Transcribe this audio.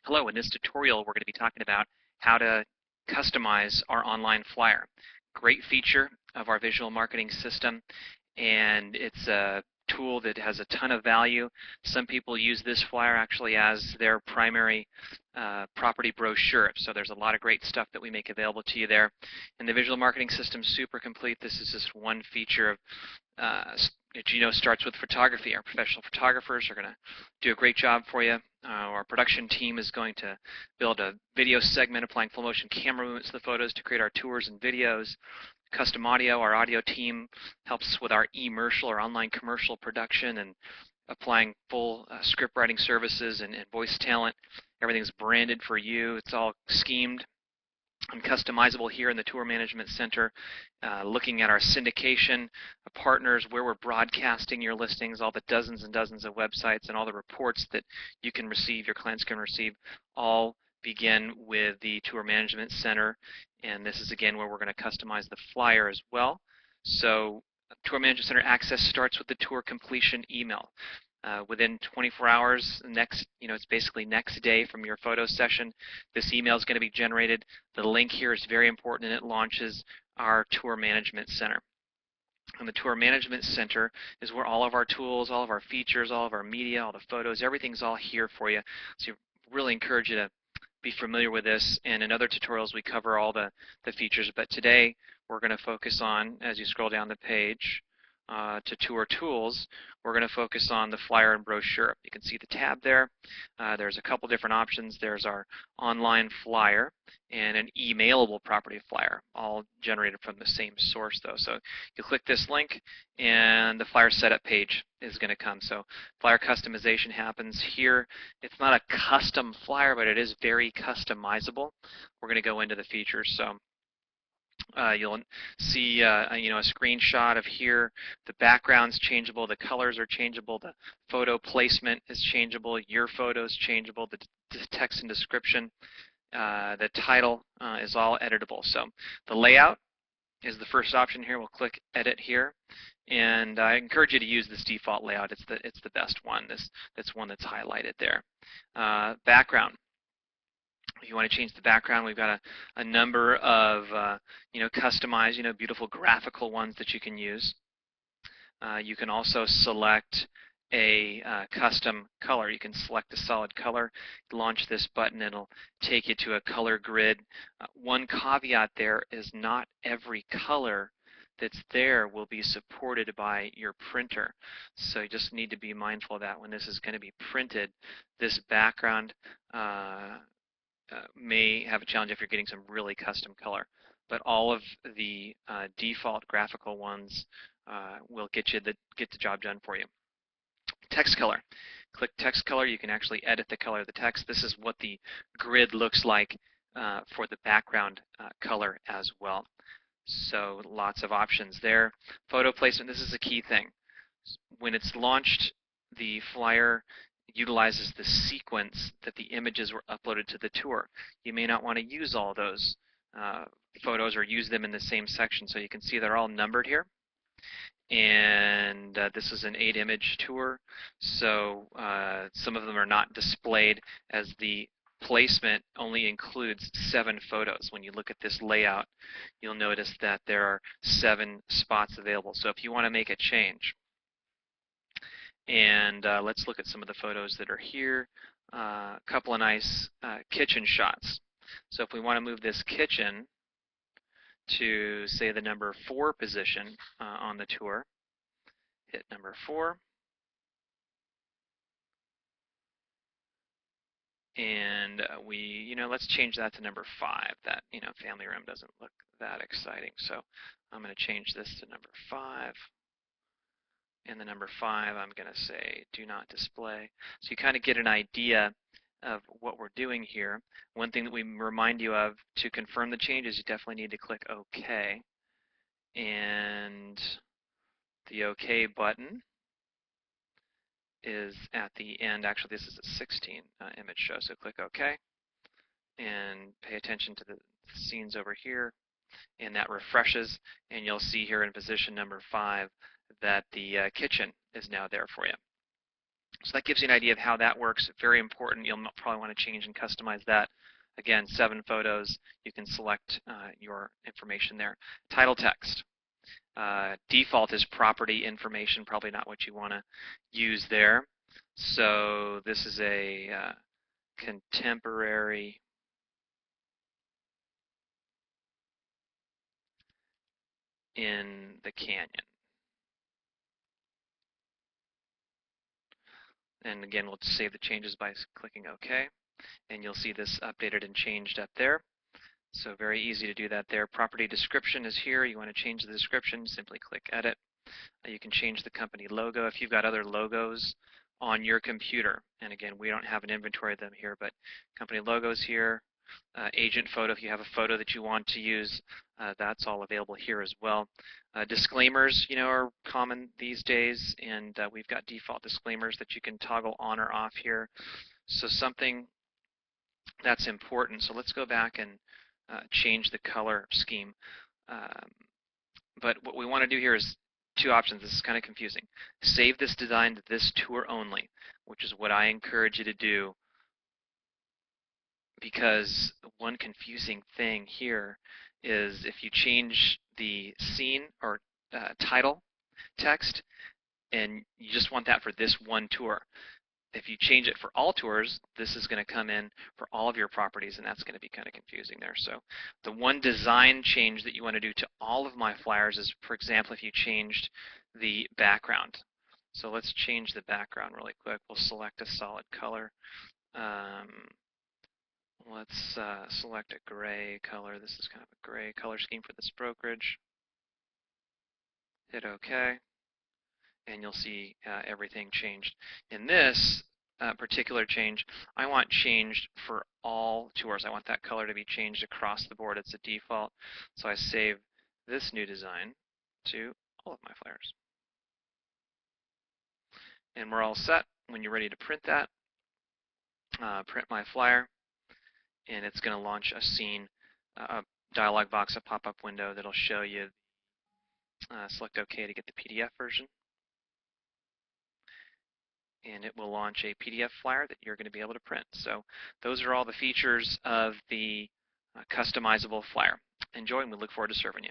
Hello, in this tutorial we're going to be talking about how to customize our online flyer. Great feature of our visual marketing system, and it's a tool that has a ton of value. Some people use this flyer actually as their primary property brochure, so there's a lot of great stuff that we make available to you there. And the visual marketing system is super complete. This is just one feature of it starts with photography. Our professional photographers are going to do a great job for you. Our production team is going to build a video segment applying full motion camera movements to the photos to create our tours and videos. Custom audio, our audio team helps with our e-commercial or online commercial production and applying full script writing services and voice talent. Everything's branded for you. It's all schemed and customizable here in the Tour Management Center, looking at our syndication partners, where we're broadcasting your listings, all the dozens and dozens of websites, and all the reports that you can receive, your clients can receive, all begin with the Tour Management Center. And this is, again, where we're going to customize the flyer as well. So Tour Management Center access starts with the tour completion email. Within 24 hours, it's basically next day from your photo session, this email is going to be generated. The link here is very important, and it launches our Tour Management Center. And the Tour Management Center is where all of our tools, all of our features, all of our media, all the photos, everything's all here for you. So I really encourage you to be familiar with this, and in other tutorials we cover all the features, but today we're going to focus on, as you scroll down the page, to Tour Tools, we're going to focus on the flyer and brochure. You can see the tab there. There's a couple different options. There's our online flyer and an emailable property flyer, all generated from the same source though. So you click this link and the flyer setup page is going to come. So flyer customization happens here. It's not a custom flyer, but it is very customizable. We're going to go into the features. So you'll see a screenshot of here. The background's changeable, the colors are changeable, the photo placement is changeable, your photo is changeable, the text and description, the title is all editable. So the layout is the first option here. We'll click Edit here, and I encourage you to use this default layout. It's the best one. That's one that's highlighted there. Background. If you want to change the background, we've got a number of customized, beautiful graphical ones that you can use. You can also select a custom color. You can select a solid color, launch this button, and it'll take you to a color grid. One caveat there is not every color that's there will be supported by your printer. So you just need to be mindful of that when this is going to be printed. This background may have a challenge if you're getting some really custom color, but all of the default graphical ones will get the job done for you. Text color. Click text color. You can actually edit the color of the text. This is what the grid looks like for the background color as well. So lots of options there. Photo placement. This is a key thing. When it's launched, the flyer utilizes the sequence that the images were uploaded to the tour. You may not want to use all those photos or use them in the same section. So you can see they're all numbered here. And this is an 8-image tour. So some of them are not displayed, as the placement only includes 7 photos. When you look at this layout, you'll notice that there are 7 spots available. So if you want to make a change, and let's look at some of the photos that are here. A couple of nice kitchen shots. So if we want to move this kitchen to, say, the number 4 position on the tour, hit number 4. And let's change that to number 5. That, family room doesn't look that exciting. So I'm going to change this to number 5. And the number 5, I'm going to say do not display. So you kind of get an idea of what we're doing here. One thing that we remind you of to confirm the changes, you definitely need to click OK. And the OK button is at the end. Actually, this is a 16 image show, so click OK. And pay attention to the scenes over here. And that refreshes, and you'll see here in position number 5 that the kitchen is now there for you. So that gives you an idea of how that works. Very important. You'll probably want to change and customize that. Again, 7 photos. You can select your information there. Title text. Default is property information, probably not what you want to use there. So this is a contemporary in the canyon. And again, we'll save the changes by clicking OK. And you'll see this updated and changed up there. So very easy to do that there. Property description is here. You want to change the description, simply click Edit. You can change the company logo if you've got other logos on your computer. And again, we don't have an inventory of them here, but company logos here. Agent photo, if you have a photo that you want to use, that's all available here as well. Disclaimers, are common these days, and we've got default disclaimers that you can toggle on or off here. So something that's important. So let's go back and change the color scheme. But what we want to do here is 2 options. This is kind of confusing. Save this design to this tour only, which is what I encourage you to do, because one confusing thing here is if you change the scene or title text and you just want that for this one tour. If you change it for all tours, this is going to come in for all of your properties, and that's going to be kind of confusing there. So the one design change that you want to do to all of my flyers is, for example, if you changed the background. So let's change the background really quick. We'll select a solid color. Let's select a gray color. This is kind of a gray color scheme for this brokerage. Hit OK, and you'll see everything changed. In this particular change, I want changed for all tours. I want that color to be changed across the board. It's a default. So I save this new design to all of my flyers. And we're all set. When you're ready to print that, print my flyer, and it's going to launch a scene, a dialog box, a pop-up window that'll show you, select OK to get the PDF version. And it will launch a PDF flyer that you're going to be able to print. So those are all the features of the customizable flyer. Enjoy, and we look forward to serving you.